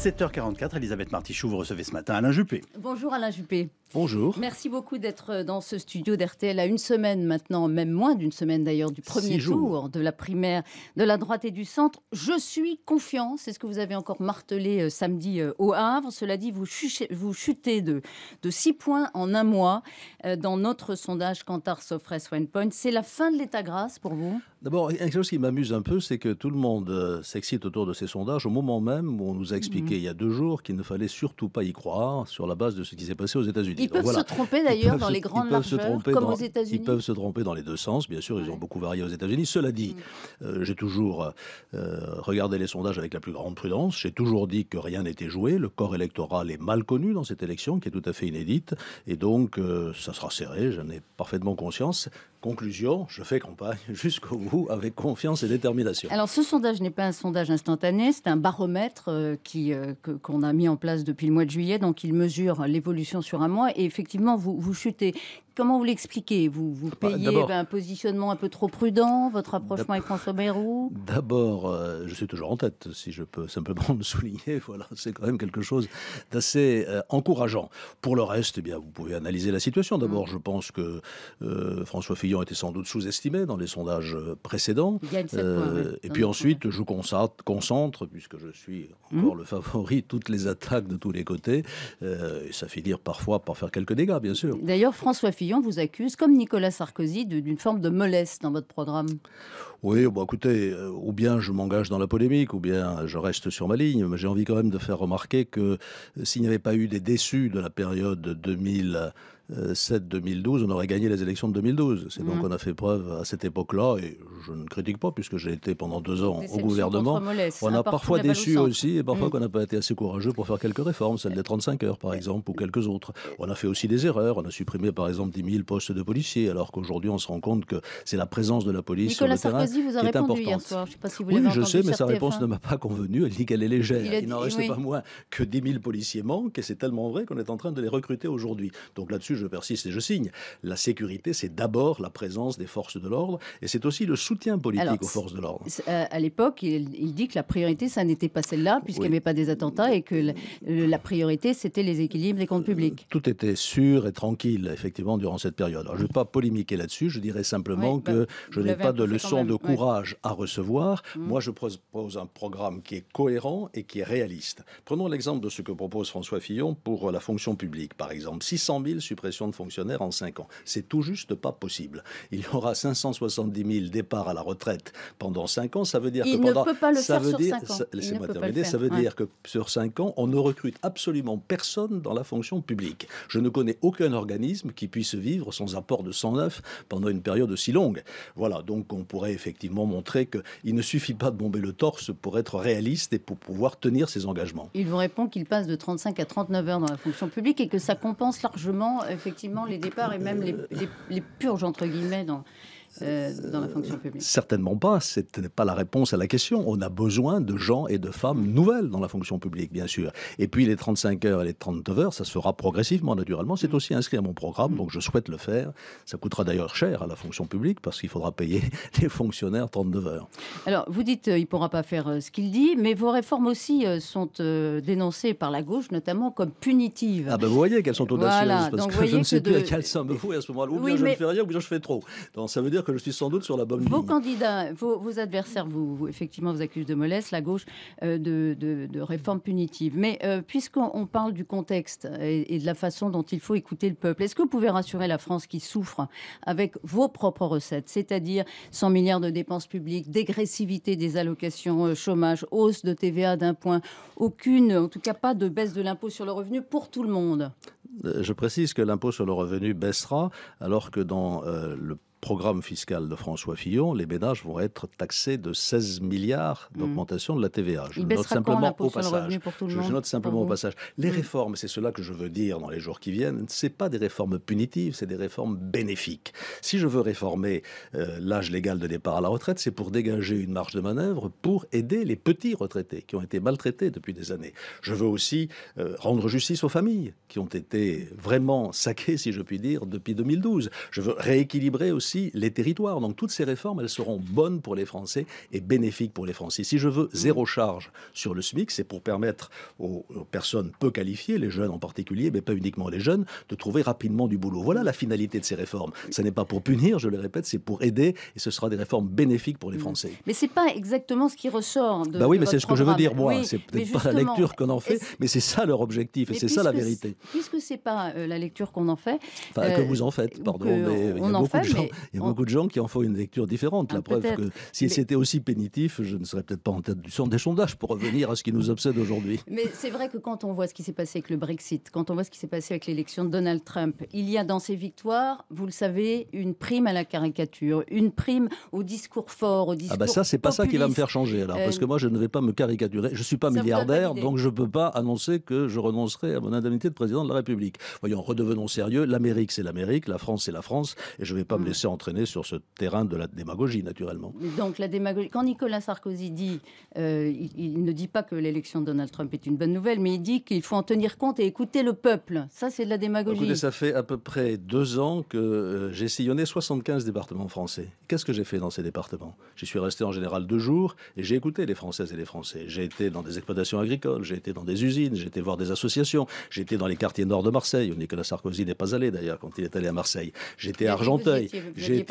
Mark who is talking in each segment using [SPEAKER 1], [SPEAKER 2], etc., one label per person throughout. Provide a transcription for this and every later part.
[SPEAKER 1] 7h44, Elisabeth Martichoux, vous recevez ce matin Alain Juppé.
[SPEAKER 2] Bonjour Alain Juppé.
[SPEAKER 1] Bonjour.
[SPEAKER 2] Merci beaucoup d'être dans ce studio d'RTL à une semaine maintenant, même moins d'une semaine d'ailleurs, du premier tour de la primaire de la droite et du centre. Je suis confiant, c'est ce que vous avez encore martelé samedi au Havre. Cela dit, vous chutez de 6 points en un mois dans notre sondage Kantar Sofres Winepoint. C'est la fin de l'état grâce pour vous ?
[SPEAKER 3] D'abord, quelque chose qui m'amuse un peu, c'est que tout le monde s'excite autour de ces sondages au moment même où on nous a expliqué il y a 2 jours qu'il ne fallait surtout pas y croire sur la base de ce qui s'est passé aux États-Unis.
[SPEAKER 2] Ils peuvent se tromper d'ailleurs dans les grandes largeurs, comme aux États-Unis.
[SPEAKER 3] Ils peuvent se tromper dans les deux sens, bien sûr, ils ont beaucoup varié aux États-Unis. Cela dit, j'ai toujours regardé les sondages avec la plus grande prudence. J'ai toujours dit que rien n'était joué. Le corps électoral est mal connu dans cette élection, qui est tout à fait inédite. Et donc, ça sera serré, j'en ai parfaitement conscience. Conclusion, je fais campagne jusqu'au bout avec confiance et détermination.
[SPEAKER 2] Alors ce sondage n'est pas un sondage instantané, c'est un baromètre qu'on a mis en place depuis le mois de juillet, donc il mesure l'évolution sur un mois et effectivement vous chutez. Comment vous l'expliquez ? Vous payez un positionnement un peu trop prudent, votre rapprochement avec François Bayrou ?
[SPEAKER 3] D'abord, je suis toujours en tête, si je peux simplement le souligner. Voilà, c'est quand même quelque chose d'assez encourageant. Pour le reste, eh bien, vous pouvez analyser la situation. D'abord, je pense que François Fillon était sans doute sous-estimé dans les sondages précédents.
[SPEAKER 2] Il gagne 7 points,
[SPEAKER 3] et puis ensuite, je concentre, puisque je suis encore le favori, toutes les attaques de tous les côtés. Et ça finit parfois par faire quelques dégâts, bien sûr.
[SPEAKER 2] D'ailleurs, François Fillon vous accuse, comme Nicolas Sarkozy, d'une forme de mollesse dans votre programme.
[SPEAKER 3] Oui, bon, écoutez, ou bien je m'engage dans la polémique, ou bien je reste sur ma ligne. Mais j'ai envie quand même de faire remarquer que s'il n'y avait pas eu des déçus de la période 2007-2012, on aurait gagné les élections de 2012. C'est donc on a fait preuve à cette époque-là, et je ne critique pas, puisque j'ai été pendant 2 ans au gouvernement. On a parfois déçu aussi, et parfois qu'on n'a pas été assez courageux pour faire quelques réformes, celle des 35 heures par exemple, ou quelques autres. On a fait aussi des erreurs, on a supprimé par exemple 10 000 postes de policiers, alors qu'aujourd'hui on se rend compte que c'est la présence de la police sur le terrain qui est importante.
[SPEAKER 2] Nicolas Sarkozy vous a répondu hier soir, je ne sais pas si vous l'avez
[SPEAKER 3] entendu. Oui, je sais, mais sa
[SPEAKER 2] TF1.
[SPEAKER 3] réponse ne m'a pas convenu, elle dit qu'elle est légère. Il n'en restait pas moins que 10 000 policiers manquent, et c'est tellement vrai qu'on est en train de les recruter aujourd'hui. Donc là-dessus, je persiste et je signe. La sécurité, c'est d'abord la présence des forces de l'ordre, et c'est aussi le soutien politique aux forces de l'ordre.
[SPEAKER 2] À l'époque, il dit que la priorité, ça n'était pas celle-là, puisqu'il n'y avait pas des attentats, et que la priorité, c'était les équilibres des comptes publics.
[SPEAKER 3] Tout était sûr et tranquille, effectivement, durant cette période. Alors, je ne vais pas polémiquer là-dessus, je dirais simplement que je n'ai pas de leçon de courage à recevoir. Moi, je propose un programme qui est cohérent et qui est réaliste. Prenons l'exemple de ce que propose François Fillon pour la fonction publique, par exemple. 600 000 suppressions de fonctionnaires en 5 ans. C'est tout juste pas possible. Il y aura 570 000 départs à la retraite pendant 5 ans. Ça veut dire
[SPEAKER 2] il
[SPEAKER 3] que
[SPEAKER 2] ne peut pas le faire sur 5 ans.
[SPEAKER 3] Laissez-moi terminer. Ça veut dire que sur 5 ans, on ne recrute absolument personne dans la fonction publique. Je ne connais aucun organisme qui puisse vivre sans apport de 109 pendant une période aussi longue. Voilà, donc on pourrait effectivement montrer qu'il ne suffit pas de bomber le torse pour être réaliste et pour pouvoir tenir ses engagements.
[SPEAKER 2] Il vous répond qu'il passe de 35 à 39 heures dans la fonction publique et que ça compense largement effectivement les départs et même les purges entre guillemets dans la fonction publique.
[SPEAKER 3] Certainement pas, ce n'est pas la réponse à la question. On a besoin de gens et de femmes nouvelles dans la fonction publique, bien sûr. Et puis les 35 heures et les 39 heures, ça se fera progressivement, naturellement. C'est aussi inscrit à mon programme, donc je souhaite le faire. Ça coûtera d'ailleurs cher à la fonction publique, parce qu'il faudra payer les fonctionnaires 39 heures.
[SPEAKER 2] Alors, vous dites qu'il ne pourra pas faire ce qu'il dit, mais vos réformes aussi sont dénoncées par la gauche, notamment comme punitives.
[SPEAKER 3] Ah ben vous voyez qu'elles sont audacieuses,
[SPEAKER 2] voilà,
[SPEAKER 3] parce
[SPEAKER 2] donc
[SPEAKER 3] que je ne sais plus à quel sens me fouer à ce moment-là. Ou bien je ne fais rien, ou bien je fais trop. Donc ça veut dire que je suis sans doute sur la bonne ligne.
[SPEAKER 2] Vos candidats, vos adversaires, effectivement, vous accusent de mollesse, la gauche, de réformes punitives. Mais puisqu'on parle du contexte et de la façon dont il faut écouter le peuple, est-ce que vous pouvez rassurer la France qui souffre avec vos propres recettes, c'est-à-dire 100 milliards de dépenses publiques, dégressivité des allocations chômage, hausse de TVA d'1 point, aucune, en tout cas pas de baisse de l'impôt sur le revenu pour tout le monde?
[SPEAKER 3] Je précise que l'impôt sur le revenu baissera, alors que dans le programme fiscal de François Fillon, les ménages vont être taxés de 16 milliards d'augmentation de la TVA. Je note simplement au passage. Je note simplement au passage. Les réformes, c'est cela que je veux dire dans les jours qui viennent, c'est pas des réformes punitives, c'est des réformes bénéfiques. Si je veux réformer l'âge légal de départ à la retraite, c'est pour dégager une marge de manœuvre pour aider les petits retraités qui ont été maltraités depuis des années. Je veux aussi rendre justice aux familles qui ont été vraiment saquées, si je puis dire, depuis 2012. Je veux rééquilibrer aussi aussi les territoires. Donc toutes ces réformes, elles seront bonnes pour les Français et bénéfiques pour les Français. Si je veux zéro charge sur le SMIC, c'est pour permettre aux personnes peu qualifiées, les jeunes en particulier, mais pas uniquement les jeunes, de trouver rapidement du boulot. Voilà la finalité de ces réformes. Ce n'est pas pour punir, je le répète, c'est pour aider, et ce sera des réformes bénéfiques pour les Français.
[SPEAKER 2] Mais c'est pas exactement ce qui ressort de
[SPEAKER 3] oui,
[SPEAKER 2] de
[SPEAKER 3] mais c'est
[SPEAKER 2] votre
[SPEAKER 3] ce que je veux dire, moi.
[SPEAKER 2] programme.
[SPEAKER 3] C'est
[SPEAKER 2] Mais
[SPEAKER 3] peut-être pas la
[SPEAKER 2] justement,
[SPEAKER 3] lecture qu'on en fait, mais c'est ça leur objectif, et c'est ça la vérité.
[SPEAKER 2] Puisque c'est pas la lecture qu'on en fait...
[SPEAKER 3] Enfin, que vous en faites, pardon, mais il y a beaucoup de gens qui en font une lecture différente. La preuve que si c'était aussi pénitif, je ne serais peut-être pas en tête des sondages pour revenir à ce qui nous obsède aujourd'hui.
[SPEAKER 2] Mais c'est vrai que quand on voit ce qui s'est passé avec le Brexit, quand on voit ce qui s'est passé avec l'élection de Donald Trump, il y a dans ces victoires, vous le savez, une prime à la caricature, une prime au discours fort, au discours
[SPEAKER 3] ça, c'est pas
[SPEAKER 2] populiste.
[SPEAKER 3] ça qui va me faire changer, alors, parce que moi, je ne vais pas me caricaturer. Je suis pas milliardaire, donc je peux pas annoncer que je renoncerai à mon indemnité de président de la République. Voyons, redevenons sérieux. L'Amérique, c'est l'Amérique, la France, c'est la France, et je ne vais pas me laisser entraîner sur ce terrain de la démagogie, naturellement.
[SPEAKER 2] Donc la démagogie. Quand Nicolas Sarkozy dit, il ne dit pas que l'élection de Donald Trump est une bonne nouvelle, mais il dit qu'il faut en tenir compte et écouter le peuple. Ça, c'est de la démagogie.
[SPEAKER 3] Écoutez, ça fait à peu près 2 ans que j'ai sillonné 75 départements français. Qu'est-ce que j'ai fait dans ces départements? J'y suis resté en général 2 jours et j'ai écouté les Françaises et les Français. J'ai été dans des exploitations agricoles, j'ai été dans des usines, j'ai été voir des associations, j'ai été dans les quartiers nord de Marseille, où Nicolas Sarkozy n'est pas allé d'ailleurs quand il est allé à Marseille. J'étais à Argenteuil. J'ai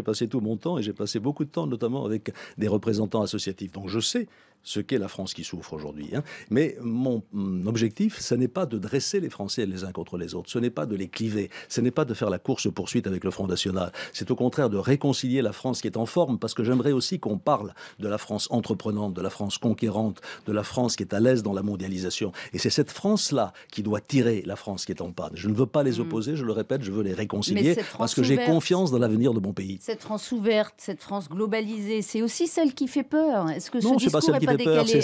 [SPEAKER 3] passé tout mon temps et j'ai passé beaucoup de temps notamment avec des représentants associatifs. Donc je sais ce qu'est la France qui souffre aujourd'hui. Mais mon objectif, ce n'est pas de dresser les Français les uns contre les autres, ce n'est pas de les cliver, ce n'est pas de faire la course-poursuite avec le Front National, c'est au contraire de réconcilier la France qui est en forme, parce que j'aimerais aussi qu'on parle de la France entreprenante, de la France conquérante, de la France qui est à l'aise dans la mondialisation. Et c'est cette France-là qui doit tirer la France qui est en panne. Je ne veux pas les opposer, je le répète, je veux les réconcilier, parce que j'ai confiance dans l'avenir de mon pays.
[SPEAKER 2] Cette France ouverte, cette France globalisée, c'est aussi celle qui fait peur. Est-ce que ce
[SPEAKER 3] discours
[SPEAKER 2] n'est pas décalé?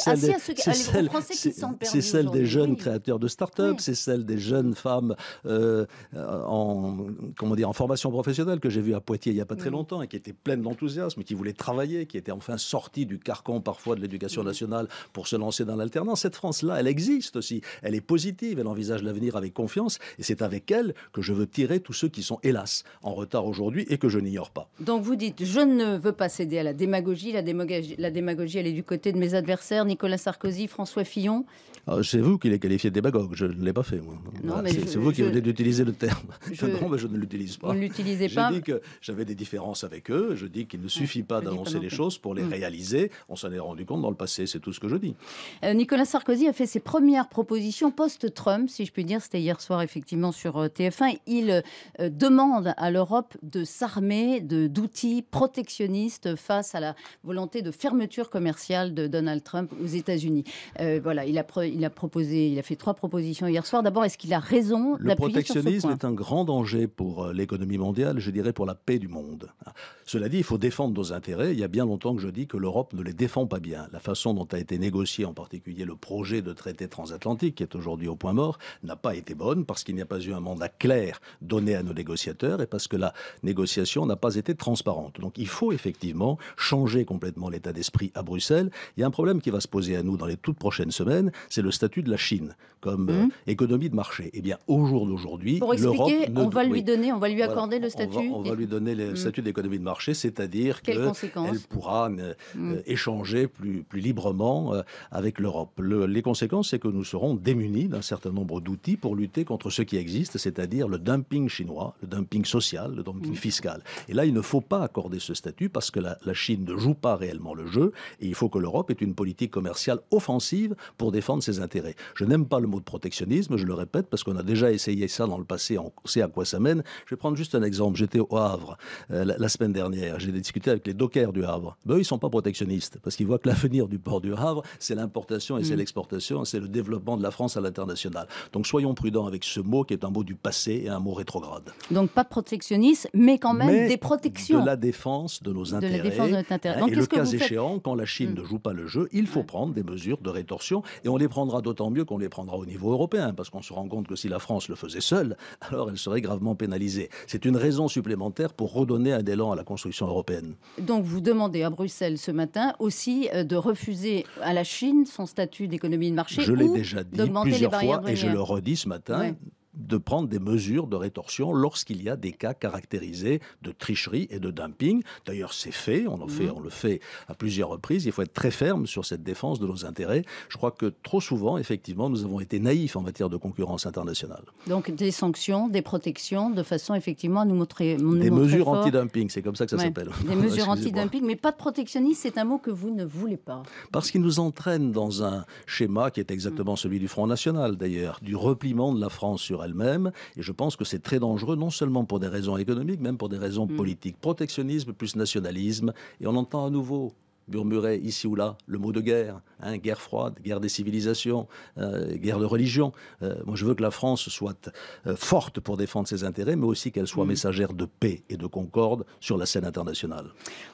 [SPEAKER 3] C'est celle des jeunes créateurs de start-up, c'est celle des jeunes femmes en formation professionnelle que j'ai vu à Poitiers il n'y a pas très longtemps et qui étaient pleines d'enthousiasme, qui voulaient travailler, qui étaient enfin sorties du carcan parfois de l'éducation nationale pour se lancer dans l'alternance. Cette France-là, elle existe aussi. Elle est positive, elle envisage l'avenir avec confiance et c'est avec elle que je veux tirer tous ceux qui sont, hélas, en retard aujourd'hui et que je n'ignore pas.
[SPEAKER 2] Donc vous dites, je ne veux pas céder à la démagogie. La démagogie, elle est du côté de mes adversaires, Nicolas Sarkozy, François Fillon.
[SPEAKER 3] C'est vous qui les qualifiez de démagogue, je ne l'ai pas fait, moi. C'est vous qui venez d'utiliser le terme. Non, mais je ne l'utilise pas.
[SPEAKER 2] Vous ne l'utilisez pas.
[SPEAKER 3] J'ai dit que j'avais des différences avec eux, je dis qu'il ne suffit pas d'annoncer les choses pour les réaliser. On s'en est rendu compte dans le passé, c'est tout ce que je dis.
[SPEAKER 2] Nicolas Sarkozy a fait ses premières propositions post-Trump, si je puis dire. C'était hier soir, effectivement, sur TF1. Il demande à l'Europe de s'armer d'outils protectionnistes face à la volonté de fermeture commerciale de Donald Trump aux États-Unis. Voilà, il a fait 3 propositions hier soir. D'abord, est-ce qu'il a raison d'appuyer sur ce point?
[SPEAKER 3] Le protectionnisme est un grand danger pour l'économie mondiale, je dirais pour la paix du monde. Cela dit, il faut défendre nos intérêts. Il y a bien longtemps que je dis que l'Europe ne les défend pas bien. La façon dont a été négocié, en particulier le projet de traité transatlantique, qui est aujourd'hui au point mort, n'a pas été bonne parce qu'il n'y a pas eu un mandat clair donné à nos négociateurs et parce que la négociation n'a pas été transparente. Donc il faut effectivement changer complètement l'état d'esprit à Bruxelles. Il y a un problème qui va se poser à nous dans les toutes prochaines semaines, c'est le statut de la Chine comme économie de marché. Eh bien, au jour d'aujourd'hui,
[SPEAKER 2] l'Europe... on va lui accorder le statut.
[SPEAKER 3] On va lui donner le statut d'économie de marché, c'est-à-dire qu'elle pourra échanger plus librement avec l'Europe. Les conséquences, c'est que nous serons démunis d'un certain nombre d'outils pour lutter contre ce qui existe, c'est-à-dire le dumping chinois, le dumping social, le dumping fiscal. Et là, il ne faut pas accorder ce statut parce que la Chine ne joue pas réellement le jeu et il faut que l'Europe ait une politique commerciale offensive pour défendre ses intérêts. Je n'aime pas le mot de protectionnisme, je le répète, parce qu'on a déjà essayé ça dans le passé, on sait à quoi ça mène. Je vais prendre juste un exemple. J'étais au Havre la semaine dernière, j'ai discuté avec les dockers du Havre. Eux, ils ne sont pas protectionnistes, parce qu'ils voient que l'avenir du port du Havre, c'est l'importation et c'est l'exportation, c'est le développement de la France à l'international. Donc soyons prudents avec ce mot qui est un mot du passé et un mot rétrograde.
[SPEAKER 2] Donc pas de protectionnisme, mais quand même des protections.
[SPEAKER 3] De la défense de nos intérêts.
[SPEAKER 2] De la défense de notre intérêt. Donc,
[SPEAKER 3] et le cas échéant, quand la Chine ne joue pas le jeu, il faut prendre des mesures de rétorsion et on les prendra d'autant mieux qu'on les prendra au niveau européen, parce qu'on se rend compte que si la France le faisait seule, alors elle serait gravement pénalisée. C'est une raison supplémentaire pour redonner un élan à la construction européenne.
[SPEAKER 2] Donc vous demandez à Bruxelles ce matin aussi de refuser à la Chine son statut d'économie de marché.
[SPEAKER 3] Je l'ai déjà dit plusieurs fois et je le redis ce matin. de prendre des mesures de rétorsion lorsqu'il y a des cas caractérisés de tricherie et de dumping. D'ailleurs, c'est fait, on le fait à plusieurs reprises. Il faut être très ferme sur cette défense de nos intérêts. Je crois que trop souvent, effectivement, nous avons été naïfs en matière de concurrence internationale.
[SPEAKER 2] Donc des sanctions, des protections, de façon effectivement à nous montrer
[SPEAKER 3] des mesures anti-dumping, c'est comme ça que ça s'appelle.
[SPEAKER 2] Des mesures anti-dumping, mais pas de protectionnisme, c'est un mot que vous ne voulez pas.
[SPEAKER 3] Parce qu'il nous entraîne dans un schéma qui est exactement celui du Front National, d'ailleurs, du repliement de la France sur elle-même. Et je pense que c'est très dangereux, non seulement pour des raisons économiques, même pour des raisons politiques. Protectionnisme plus nationalisme. Et on entend à nouveau murmurer ici ou là le mot de guerre, guerre froide, guerre des civilisations, guerre de religion. Moi, je veux que la France soit forte pour défendre ses intérêts, mais aussi qu'elle soit messagère de paix et de concorde sur la scène internationale.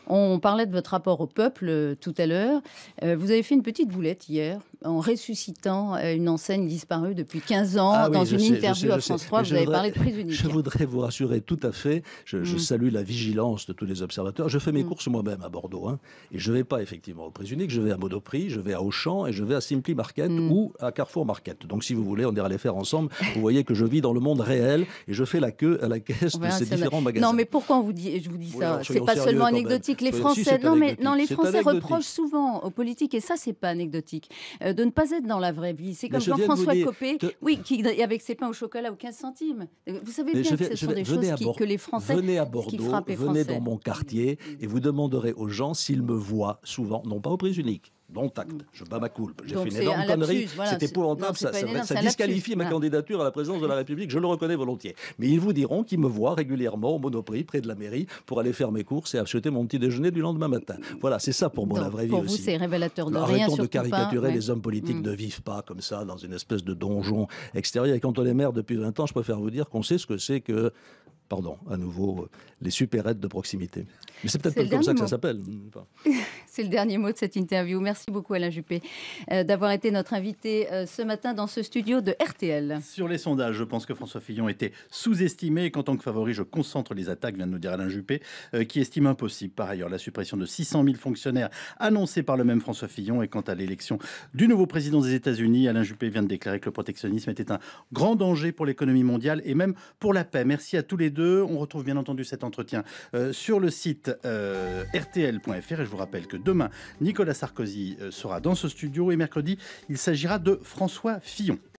[SPEAKER 2] On parlait de votre rapport au peuple tout à l'heure. Vous avez fait une petite boulette hier en ressuscitant une enseigne disparue depuis 15 ans dans une interview à France 3. Vous avez parlé de prise unique.
[SPEAKER 3] Je voudrais vous rassurer tout à fait. Je salue la vigilance de tous les observateurs. Je fais mes courses moi-même à Bordeaux. Et je ne vais pas effectivement aux prises uniques. Je vais à Monoprix, je vais à Auchan et je vais à Simply Market ou à Carrefour Market. Donc si vous voulez, on ira les faire ensemble. Vous voyez que je vis dans le monde réel et je fais la queue à la caisse de ces différents magasins.
[SPEAKER 2] Non, mais pourquoi je vous dis ça? C'est pas seulement anecdotique. Les Français, les Français reprochent souvent aux politiques, et ça, c'est pas anecdotique, de ne pas être dans la vraie vie. C'est comme Jean-François Copé, qui avec ses pains au chocolat aux 15 centimes. Vous savez bien que ce sont des choses que les Français,
[SPEAKER 3] venez à Bordeaux, venez dans mon quartier et vous demanderez aux gens s'ils me voient souvent, non pas aux prises uniques. Dont acte, je bats ma coulpe. J'ai fait une énorme connerie, c'est épouvantable, ça disqualifie ma candidature à la présidence de la République, je le reconnais volontiers. Mais ils vous diront qu'ils me voient régulièrement au Monoprix, près de la mairie, pour aller faire mes courses et acheter mon petit déjeuner du lendemain matin. Voilà, c'est ça pour moi la vraie vie aussi.
[SPEAKER 2] Pour vous, c'est révélateur de rien,
[SPEAKER 3] arrêtons
[SPEAKER 2] surtout
[SPEAKER 3] de caricaturer,
[SPEAKER 2] pas.
[SPEAKER 3] les hommes politiques ne vivent pas comme ça, dans une espèce de donjon extérieur. Et quand on est maire depuis 20 ans, je préfère vous dire qu'on sait ce que c'est que... Pardon, à nouveau, les supérettes de proximité. Mais c'est peut-être comme ça que ça s'appelle.
[SPEAKER 2] C'est le dernier mot de cette interview. Merci beaucoup Alain Juppé d'avoir été notre invité ce matin dans ce studio de RTL.
[SPEAKER 1] Sur les sondages, je pense que François Fillon était sous-estimé et qu'en tant que favori, je concentre les attaques, vient de nous dire Alain Juppé, qui estime impossible par ailleurs la suppression de 600 000 fonctionnaires annoncée par le même François Fillon. Et quant à l'élection du nouveau président des États-Unis, Alain Juppé vient de déclarer que le protectionnisme était un grand danger pour l'économie mondiale et même pour la paix. Merci à tous les deux. On retrouve bien entendu cet entretien sur le site rtl.fr et je vous rappelle que demain, Nicolas Sarkozy sera dans ce studio et mercredi, il s'agira de François Fillon.